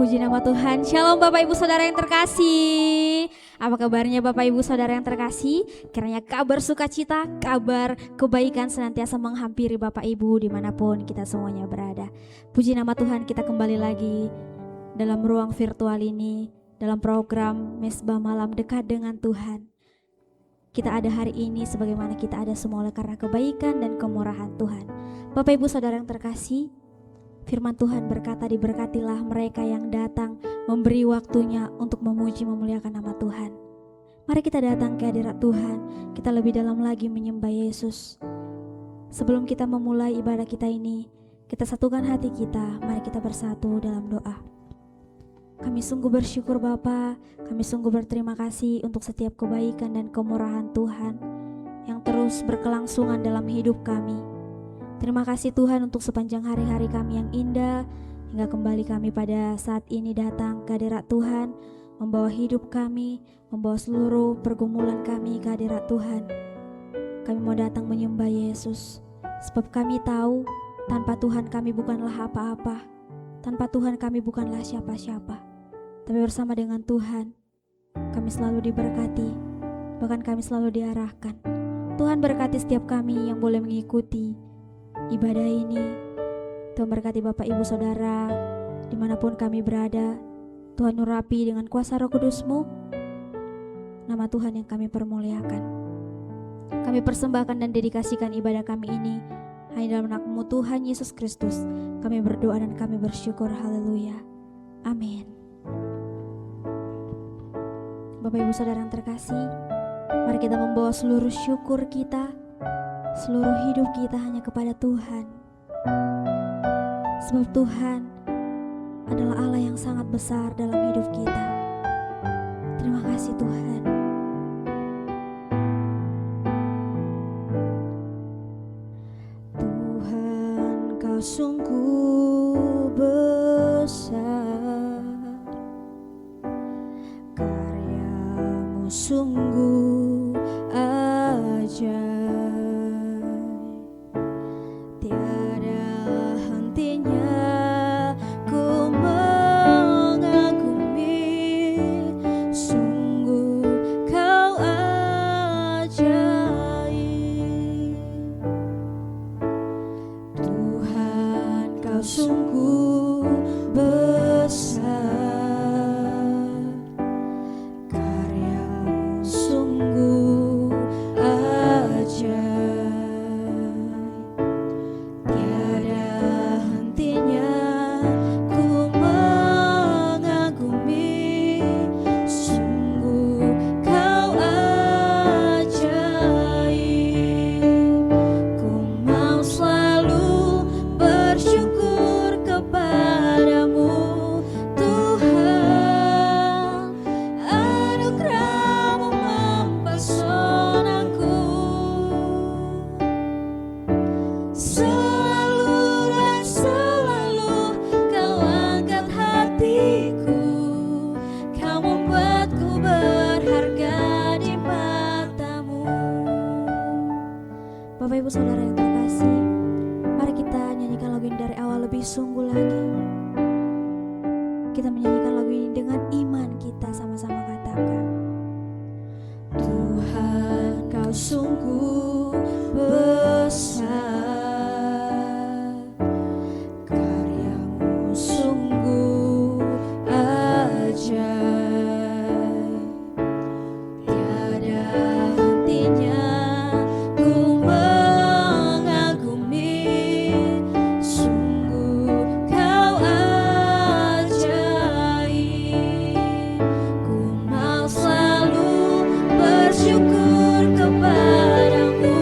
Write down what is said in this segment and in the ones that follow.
Puji nama Tuhan. Shalom Bapak Ibu Saudara yang terkasih. Apa kabarnya Bapak Ibu Saudara yang terkasih? Kiranya kabar sukacita, kabar kebaikan senantiasa menghampiri Bapak Ibu dimanapun kita semuanya berada. Puji nama Tuhan, kita kembali lagi dalam ruang virtual ini, dalam program Mesbah Malam Dekat dengan Tuhan. Kita ada hari ini sebagaimana kita ada semula karena kebaikan dan kemurahan Tuhan. Bapak Ibu Saudara yang terkasih, firman Tuhan berkata, diberkatilah mereka yang datang memberi waktunya untuk memuji memuliakan nama Tuhan. Mari kita datang ke hadirat Tuhan, kita lebih dalam lagi menyembah Yesus. Sebelum kita memulai ibadah kita ini, kita satukan hati kita, mari kita bersatu dalam doa. Kami sungguh bersyukur Bapa, kami sungguh berterima kasih untuk setiap kebaikan dan kemurahan Tuhan yang terus berkelangsungan dalam hidup kami. Terima kasih Tuhan untuk sepanjang hari-hari kami yang indah, hingga kembali kami pada saat ini datang ke hadirat Tuhan, membawa hidup kami, membawa seluruh pergumulan kami ke hadirat Tuhan. Kami mau datang menyembah Yesus, sebab kami tahu tanpa Tuhan kami bukanlah apa-apa, tanpa Tuhan kami bukanlah siapa-siapa. Tapi bersama dengan Tuhan, kami selalu diberkati, bahkan kami selalu diarahkan. Tuhan berkati setiap kami yang boleh mengikuti ibadah ini. Tuhan berkati Bapak Ibu Saudara dimanapun kami berada. Tuhan urapi dengan kuasa Roh Kudus-Mu nama Tuhan yang kami permuliakan. Kami persembahkan dan dedikasikan ibadah kami ini hanya dalam nama Tuhan Yesus Kristus. Kami berdoa dan kami bersyukur. Haleluya. Amin. Bapak Ibu Saudara yang terkasih, mari kita membawa seluruh syukur kita, seluruh hidup kita hanya kepada Tuhan. Sebab Tuhan adalah Allah yang sangat besar dalam hidup kita. Terima kasih Tuhan. Tuhan, Kau sungguh besar, karya-Mu sungguh ajaib. Sungguh besar, karya-Mu sungguh ajaib. Tiada hentinya ku mengagumi, sungguh Kau ajaib. Ku mau selalu bersyukur kepadamu Tuhan, anugerah-Mu mempesonaku. Selalu dan selalu Kau angkat hatiku, Kau membuatku berharga di mata-Mu. Bapak Ibu Saudara yang terkasih, mari kita nyanyikan lagu ini dari awal lebih sungguh lagi. Kita menyanyikan lagu ini dengan iman kita, sama-sama katakan, Tuhan, Kau sungguh besar, karya-Mu sungguh ajaib. Tiada hentinya ku mengagumi, sungguh Kau ajaib. Ku mau selalu bersyukur kepadamu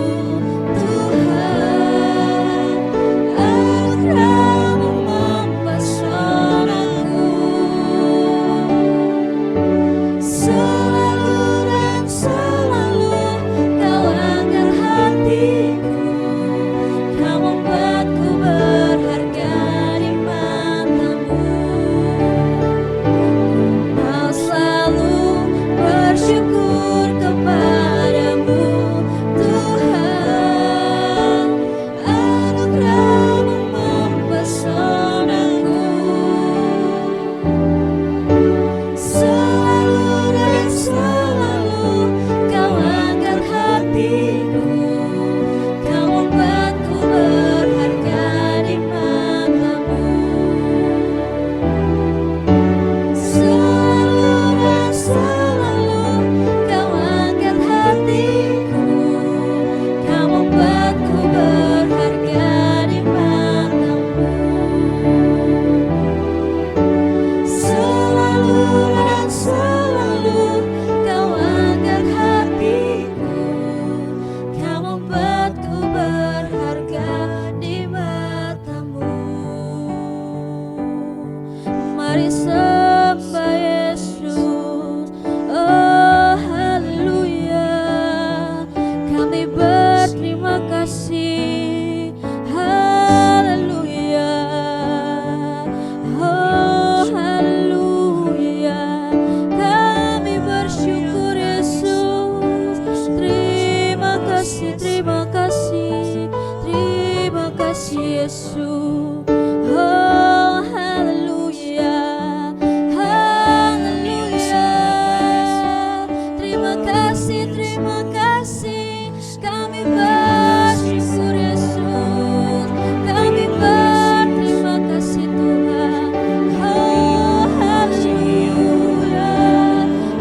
kasih, terima kasih. Kami bersyukur Yesus, kami berterima kasih Tuhan. Oh haleluya,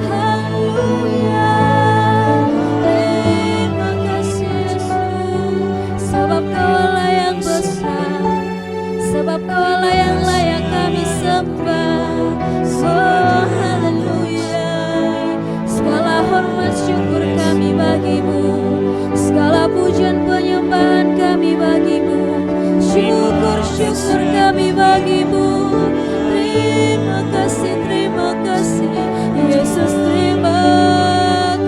haleluya. Terima kasih Yesus, sebab Kau Allah yang besar, sebab Kau Allah yang layak kami sembah. Oh haleluya, segala hormat syukur kami bagimu, segala pujian penyembahan kami bagimu, syukur kami bagimu. Terima kasih Yesus, terima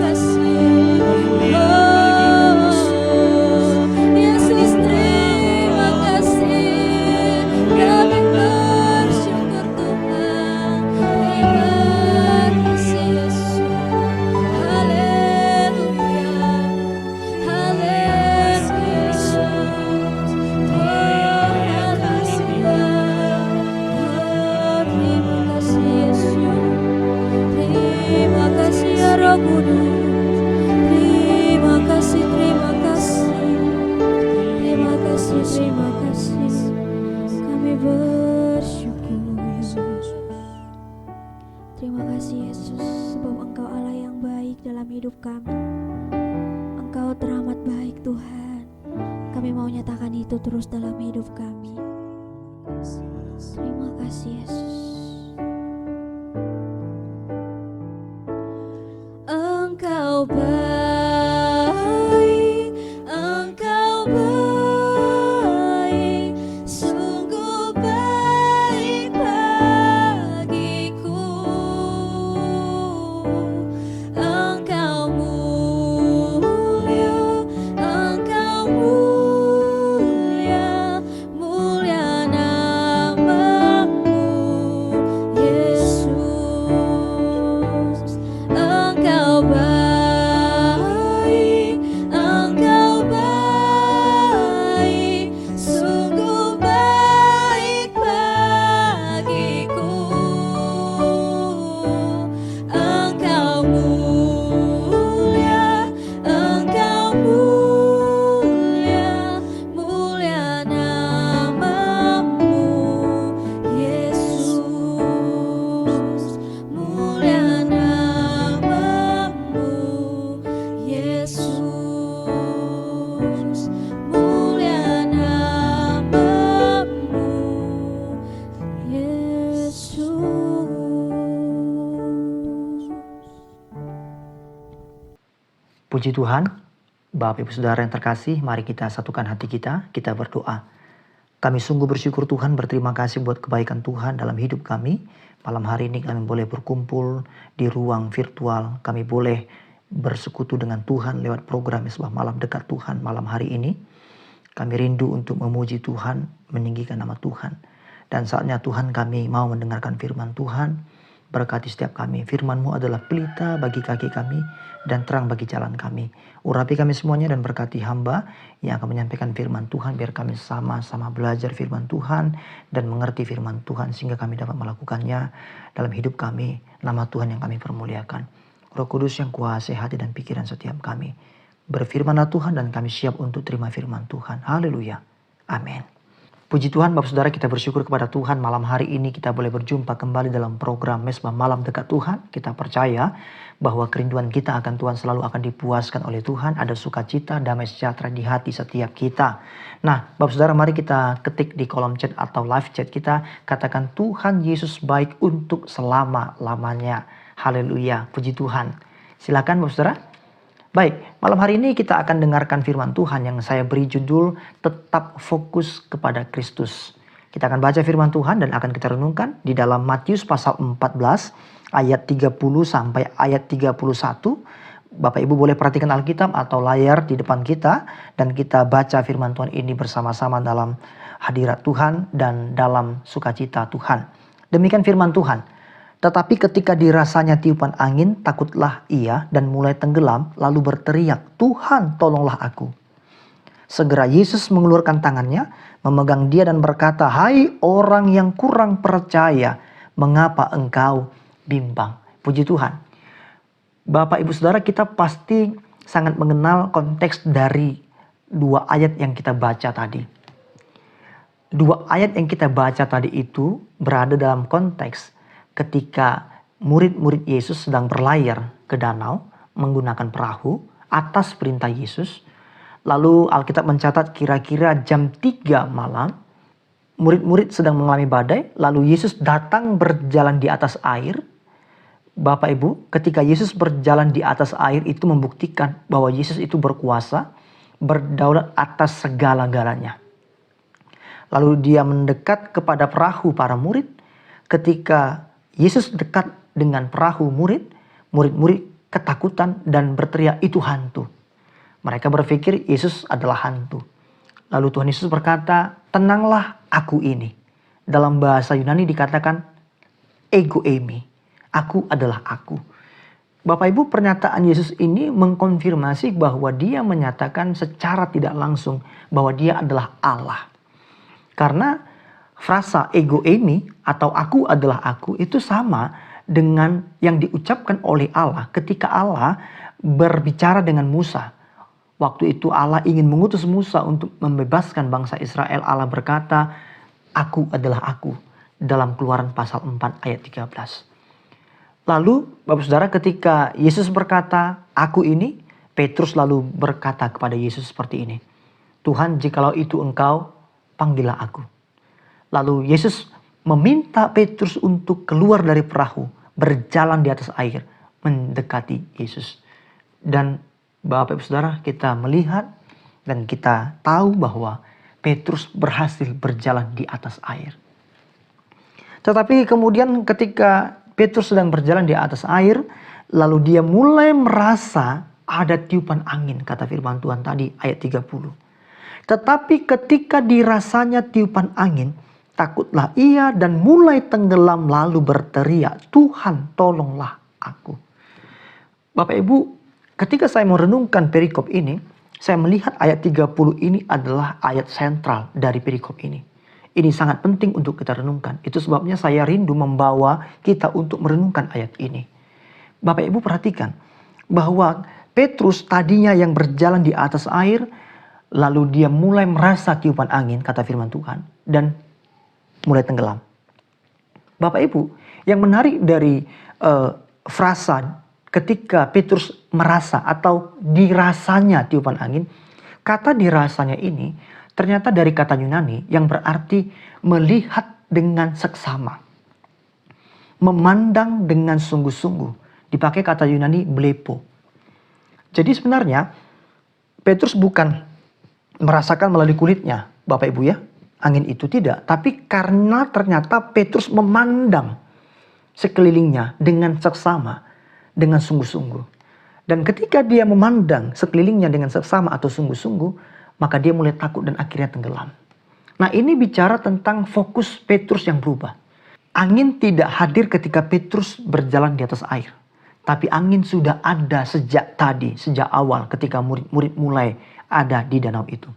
kasih. Oh Yesus, terima kasih. Kami bersyukur Tuhan. Terima kasih Yesus. Haleluya, haleluya Yesus. Oh haleluya. Oh terima kasih Yesus. Terima kasih ya Roh Kudus. Terima kasih, terima kasih. Terima kasih, terima kasih. Kami bersyukur Yesus. Terima kasih Yesus, sebab Engkau Allah yang baik dalam hidup kami. Engkau teramat baik Tuhan. Kami mau nyatakan itu terus dalam hidup kami. Terima kasih Yesus. Engkau baik, Engkau baik, sungguh baik bagiku. Engkau mulia, Engkau mulia, mulia namamu Yesus. Engkau baik, Engkau baik, sungguh baik bagiku. Engkau mulia, Engkau mulia, mulia namamu Yesus. Mulia namamu Yesus, mulia namamu Yesus. Puji Tuhan, Bapak Ibu Saudara yang terkasih, mari kita satukan hati kita berdoa. Kami sungguh bersyukur Tuhan, berterima kasih buat kebaikan Tuhan dalam hidup kami. Malam hari ini kami boleh berkumpul di ruang virtual, kami boleh bersekutu dengan Tuhan lewat program Mesbah Malam Dekat Tuhan malam hari ini. Kami rindu untuk memuji Tuhan, meninggikan nama Tuhan. Dan saatnya Tuhan kami mau mendengarkan firman Tuhan. Berkati setiap kami. Firman-Mu adalah pelita bagi kaki kami dan terang bagi jalan kami. Urapi kami semuanya dan berkati hamba yang akan menyampaikan firman Tuhan. Biar kami sama-sama belajar firman Tuhan dan mengerti firman Tuhan sehingga kami dapat melakukannya dalam hidup kami. Nama Tuhan yang kami permuliakan. Roh Kudus yang kuasai hati dan pikiran setiap kami. Berfirmanlah Tuhan dan kami siap untuk terima firman Tuhan. Haleluya. Amin. Puji Tuhan, Bapak Saudara, kita bersyukur kepada Tuhan. Malam hari ini kita boleh berjumpa kembali dalam program Mesbah Malam Dekat Tuhan. Kita percaya bahwa kerinduan kita akan Tuhan selalu akan dipuaskan oleh Tuhan. Ada sukacita, damai sejahtera di hati setiap kita. Nah, Bapak Saudara, mari kita ketik di kolom chat atau live chat kita. Katakan, Tuhan Yesus baik untuk selama-lamanya. Haleluya, puji Tuhan. Silakan Bapak Saudara. Baik, malam hari ini kita akan dengarkan firman Tuhan yang saya beri judul Tetap Fokus kepada Kristus. Kita akan baca firman Tuhan dan akan kita renungkan di dalam Matius pasal 14 ayat 30 sampai ayat 31. Bapak Ibu boleh perhatikan Alkitab atau layar di depan kita dan kita baca firman Tuhan ini bersama-sama dalam hadirat Tuhan dan dalam sukacita Tuhan. Demikian firman Tuhan. Tetapi ketika dirasanya tiupan angin, takutlah ia dan mulai tenggelam, lalu berteriak, Tuhan tolonglah aku. Segera Yesus mengeluarkan tangannya, memegang dia dan berkata, Hai orang yang kurang percaya, mengapa engkau bimbang? Puji Tuhan. Bapak Ibu Saudara, kita pasti sangat mengenal konteks dari 2 ayat yang kita baca tadi. 2 ayat yang kita baca tadi itu berada dalam konteks ketika murid-murid Yesus sedang berlayar ke danau menggunakan perahu atas perintah Yesus. Lalu Alkitab mencatat kira-kira jam 3 malam, murid-murid sedang mengalami badai, lalu Yesus datang berjalan di atas air. Bapak Ibu, ketika Yesus berjalan di atas air itu membuktikan bahwa Yesus itu berkuasa, berdaulat atas segala-galanya. Lalu dia mendekat kepada perahu para murid. Ketika Yesus dekat dengan perahu murid-murid ketakutan dan berteriak, "Itu hantu." Mereka berpikir Yesus adalah hantu. Lalu Tuhan Yesus berkata, "Tenanglah, aku ini." Dalam bahasa Yunani dikatakan ego eimi. Aku adalah aku. Bapak Ibu, pernyataan Yesus ini mengkonfirmasi bahwa dia menyatakan secara tidak langsung bahwa dia adalah Allah. Karena frasa ego eimi atau aku adalah aku itu sama dengan yang diucapkan oleh Allah ketika Allah berbicara dengan Musa. Waktu itu Allah ingin mengutus Musa untuk membebaskan bangsa Israel. Allah berkata, "Aku adalah aku." Dalam Keluaran pasal 4 ayat 13. Lalu Bapak Saudara, ketika Yesus berkata, "Aku ini," Petrus lalu berkata kepada Yesus seperti ini, "Tuhan, jikalau itu Engkau, panggillah aku." Lalu Yesus meminta Petrus untuk keluar dari perahu, berjalan di atas air, mendekati Yesus. Dan Bapak Ibu Saudara, kita melihat dan kita tahu bahwa Petrus berhasil berjalan di atas air. Tetapi kemudian ketika Petrus sedang berjalan di atas air, lalu dia mulai merasa ada tiupan angin, kata firman Tuhan tadi ayat 30. Tetapi ketika dirasanya tiupan angin, takutlah ia dan mulai tenggelam lalu berteriak, "Tuhan, tolonglah aku." Bapak Ibu, ketika saya merenungkan perikop ini, saya melihat ayat 30 ini adalah ayat sentral dari perikop ini. Ini sangat penting untuk kita renungkan. Itu sebabnya saya rindu membawa kita untuk merenungkan ayat ini. Bapak Ibu perhatikan bahwa Petrus tadinya yang berjalan di atas air, lalu dia mulai merasa tiupan angin, kata firman Tuhan, dan mulai tenggelam. Bapak Ibu, yang menarik dari frasa ketika Petrus merasa atau dirasanya tiupan angin, kata dirasanya ini ternyata dari kata Yunani yang berarti melihat dengan seksama, memandang dengan sungguh-sungguh. Dipakai kata Yunani blepo. Jadi sebenarnya Petrus bukan merasakan melalui kulitnya, Bapak Ibu ya, angin itu tidak. Tapi karena ternyata Petrus memandang sekelilingnya dengan seksama, dengan sungguh-sungguh. Dan ketika dia memandang sekelilingnya dengan seksama atau sungguh-sungguh, maka dia mulai takut dan akhirnya tenggelam. Nah, ini bicara tentang fokus Petrus yang berubah. Angin tidak hadir ketika Petrus berjalan di atas air. Tapi angin sudah ada sejak tadi, sejak awal ketika murid-murid mulai ada di danau itu.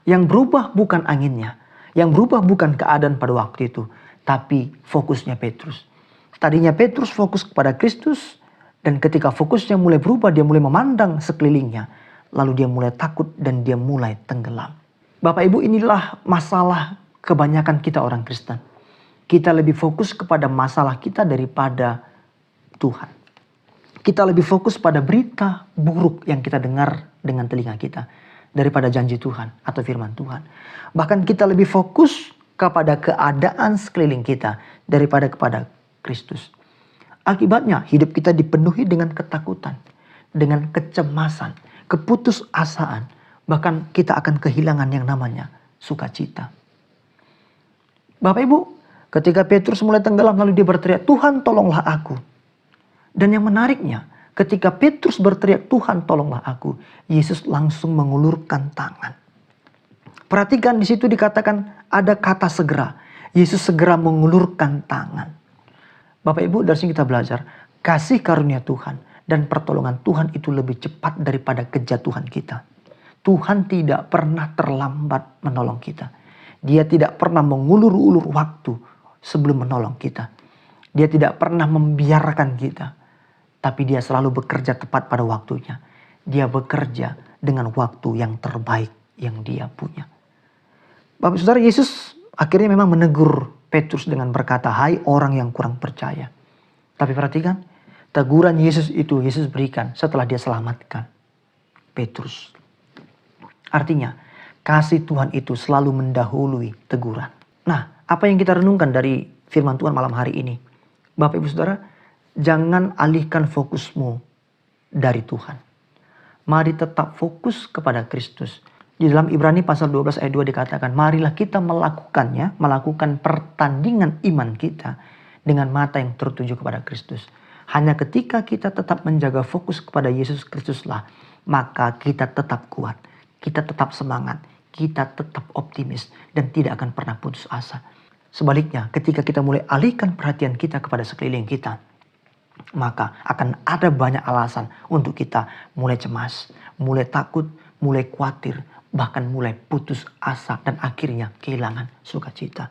Yang berubah bukan anginnya. Yang berubah bukan keadaan pada waktu itu. Tapi fokusnya Petrus. Tadinya Petrus fokus kepada Kristus. Dan ketika fokusnya mulai berubah, dia mulai memandang sekelilingnya. Lalu dia mulai takut dan dia mulai tenggelam. Bapak Ibu, inilah masalah kebanyakan kita orang Kristen. Kita lebih fokus kepada masalah kita daripada Tuhan. Kita lebih fokus pada berita buruk yang kita dengar dengan telinga kita daripada janji Tuhan atau firman Tuhan. Bahkan kita lebih fokus kepada keadaan sekeliling kita daripada kepada Kristus. Akibatnya hidup kita dipenuhi dengan ketakutan, dengan kecemasan, keputusasaan. Bahkan kita akan kehilangan yang namanya sukacita. Bapak Ibu, ketika Petrus mulai tenggelam lalu dia berteriak, "Tuhan, tolonglah aku." Dan yang menariknya, ketika Petrus berteriak, "Tuhan, tolonglah aku," Yesus langsung mengulurkan tangan. Perhatikan di situ dikatakan ada kata segera. Yesus segera mengulurkan tangan. Bapak Ibu, dari sini kita belajar kasih karunia Tuhan dan pertolongan Tuhan itu lebih cepat daripada kejatuhan kita. Tuhan tidak pernah terlambat menolong kita. Dia tidak pernah mengulur-ulur waktu sebelum menolong kita. Dia tidak pernah membiarkan kita Tapi dia selalu bekerja tepat pada waktunya. Dia bekerja dengan waktu yang terbaik yang dia punya. Bapak Saudara, Yesus akhirnya memang menegur Petrus dengan berkata, "Hai orang yang kurang percaya." Tapi perhatikan, teguran Yesus itu Yesus berikan setelah dia selamatkan Petrus. Artinya, kasih Tuhan itu selalu mendahului teguran. Nah, apa yang kita renungkan dari firman Tuhan malam hari ini? Bapak Ibu Saudara, jangan alihkan fokusmu dari Tuhan. Mari tetap fokus kepada Kristus. Di dalam Ibrani pasal 12 ayat 2 dikatakan, marilah kita melakukan pertandingan iman kita dengan mata yang tertuju kepada Kristus. Hanya ketika kita tetap menjaga fokus kepada Yesus Kristuslah, maka kita tetap kuat, kita tetap semangat, kita tetap optimis, dan tidak akan pernah putus asa. Sebaliknya, ketika kita mulai alihkan perhatian kita kepada sekeliling kita, maka akan ada banyak alasan untuk kita mulai cemas, mulai takut, mulai khawatir, bahkan mulai putus asa dan akhirnya kehilangan sukacita.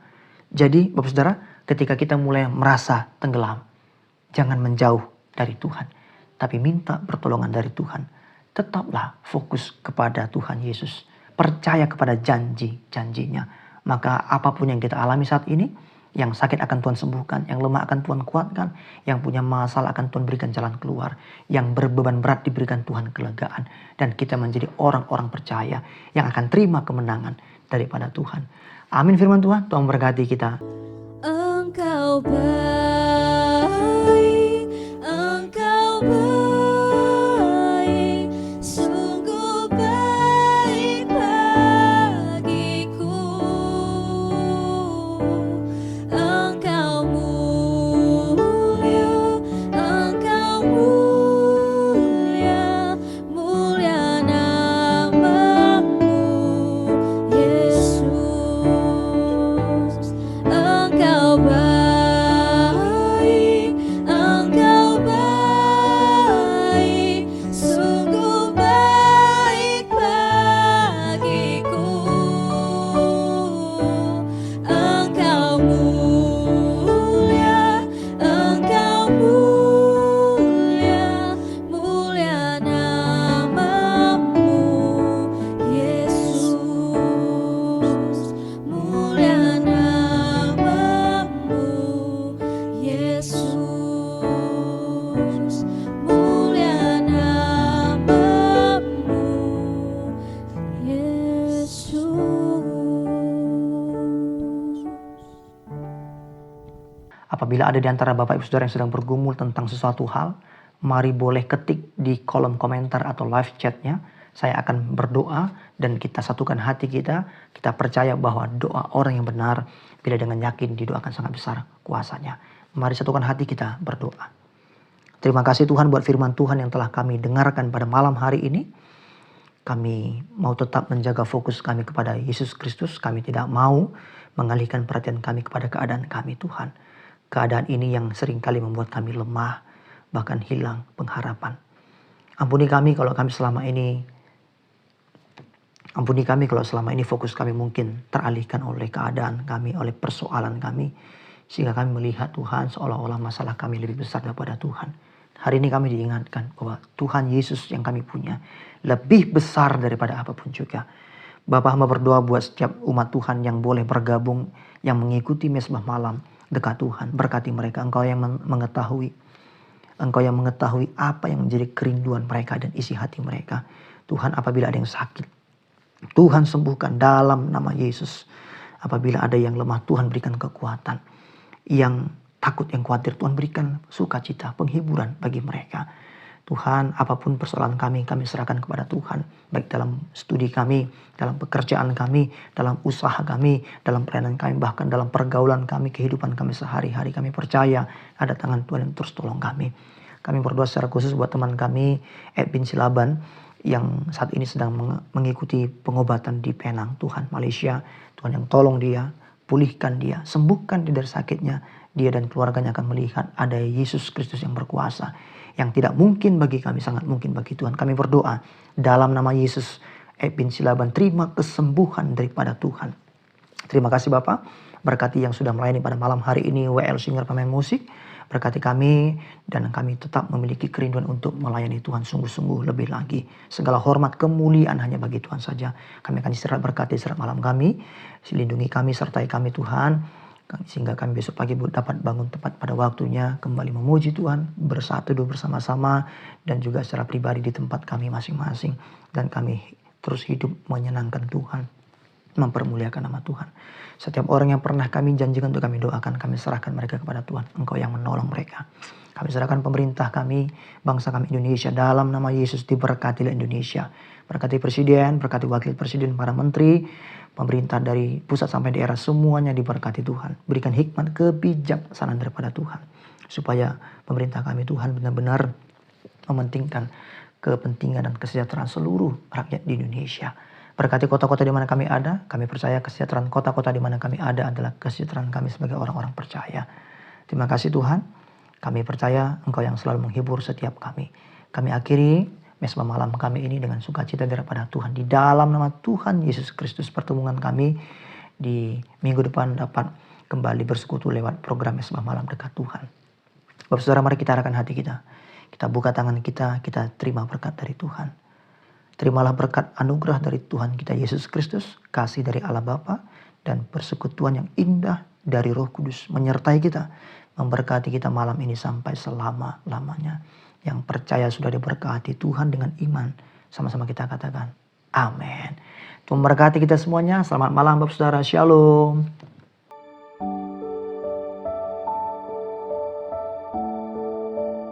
Jadi Bapak Saudara, ketika kita mulai merasa tenggelam, jangan menjauh dari Tuhan, tapi minta pertolongan dari Tuhan. Tetaplah fokus kepada Tuhan Yesus. Percaya kepada janji-janjinya. Maka apapun yang kita alami saat ini, yang sakit akan Tuhan sembuhkan, yang lemah akan Tuhan kuatkan, yang punya masalah akan Tuhan berikan jalan keluar, yang berbeban berat diberikan Tuhan kelegaan, dan kita menjadi orang-orang percaya yang akan terima kemenangan daripada Tuhan. Amin firman Tuhan. Tuhan memberkati kita. Engkau baik, Engkau baik, sungguh baik bagiku. Engkau mulia, mulia namamu, Yesus. Engkau baik, sungguh baik bagiku. Engkau mulia, mulia namamu, Yesus. Mulia namamu, Yesus. Mulia namamu, Yesus. Apabila ada di antara Bapak Ibu Saudara yang sedang bergumul tentang sesuatu hal, mari boleh ketik di kolom komentar atau live chatnya. Saya akan berdoa dan kita satukan hati kita. Kita percaya bahwa doa orang yang benar bila dengan yakin didoakan sangat besar kuasanya. Mari satukan hati kita berdoa. Terima kasih Tuhan buat firman Tuhan yang telah kami dengarkan pada malam hari ini. Kami mau tetap menjaga fokus kami kepada Yesus Kristus. Kami tidak mau mengalihkan perhatian kami kepada keadaan kami Tuhan. Keadaan ini yang seringkali membuat kami lemah, bahkan hilang pengharapan. Ampuni kami kalau selama ini fokus kami mungkin teralihkan oleh keadaan kami, oleh persoalan kami. Sehingga kami melihat Tuhan seolah-olah masalah kami lebih besar daripada Tuhan. Hari ini kami diingatkan bahwa Tuhan Yesus yang kami punya lebih besar daripada apapun juga. Bapa, hamba berdoa buat setiap umat Tuhan yang boleh bergabung, yang mengikuti mesbah malam dekat Tuhan. Berkati mereka, Engkau yang mengetahui apa yang menjadi kerinduan mereka dan isi hati mereka. Tuhan, apabila ada yang sakit, Tuhan sembuhkan dalam nama Yesus. Apabila ada yang lemah, Tuhan berikan kekuatan. Yang takut, yang khawatir, Tuhan berikan sukacita, penghiburan bagi mereka. Tuhan, apapun persoalan kami serahkan kepada Tuhan. Baik dalam studi kami, dalam pekerjaan kami, dalam usaha kami, dalam pelayanan kami, bahkan dalam pergaulan kami, kehidupan kami sehari-hari. Kami percaya ada tangan Tuhan yang terus tolong kami. Kami berdoa secara khusus buat teman kami, Edwin Silaban, yang saat ini sedang mengikuti pengobatan di Penang. Tuhan, Malaysia, Tuhan yang tolong dia, pulihkan dia, sembuhkan dia dari sakitnya. Dia dan keluarganya akan melihat ada Yesus Kristus yang berkuasa. Yang tidak mungkin bagi kami, sangat mungkin bagi Tuhan. Kami berdoa dalam nama Yesus. Edwin Silaban, terima kesembuhan daripada Tuhan. Terima kasih Bapak. Berkati yang sudah melayani pada malam hari ini, WL Singer pemain musik. Berkati kami dan kami tetap memiliki kerinduan untuk melayani Tuhan sungguh-sungguh lebih lagi. Segala hormat kemuliaan hanya bagi Tuhan saja. Kami akan istirahat, berkati istirahat malam kami. Lindungi kami, sertai kami Tuhan. Sehingga kami besok pagi dapat bangun tepat pada waktunya. Kembali memuji Tuhan, bersatu bersama-sama. Dan juga secara pribadi di tempat kami masing-masing. Dan kami terus hidup menyenangkan Tuhan, mempermuliakan nama Tuhan. Setiap orang yang pernah kami janjikan untuk kami doakan, kami serahkan mereka kepada Tuhan. Engkau yang menolong mereka. Kami serahkan pemerintah kami, bangsa kami Indonesia, dalam nama Yesus diberkatilah Indonesia. Berkati presiden, berkati wakil presiden, para menteri, pemerintah dari pusat sampai daerah, semuanya diberkati Tuhan. Berikan hikmat kebijaksanaan daripada Tuhan. Supaya pemerintah kami Tuhan benar-benar mementingkan kepentingan dan kesejahteraan seluruh rakyat di Indonesia. Berkati kota-kota di mana kami ada, kami percaya kesejahteraan kota-kota di mana kami ada adalah kesejahteraan kami sebagai orang-orang percaya. Terima kasih Tuhan, kami percaya Engkau yang selalu menghibur setiap kami. Kami akhiri mesbah malam kami ini dengan sukacita daripada Tuhan. Di dalam nama Tuhan Yesus Kristus, pertemuan kami di minggu depan dapat kembali bersekutu lewat program mesbah malam dekat Tuhan. Bapak saudara, mari kita arahkan hati kita. Kita buka tangan kita terima berkat dari Tuhan. Terimalah berkat anugerah dari Tuhan kita Yesus Kristus, kasih dari Allah Bapa, dan persekutuan yang indah dari Roh Kudus menyertai kita, memberkati kita malam ini sampai selama-lamanya. Yang percaya sudah diberkati Tuhan dengan iman, sama-sama kita katakan amin. Tuhan memberkati kita semuanya. Selamat malam Bapak Saudara, Shalom.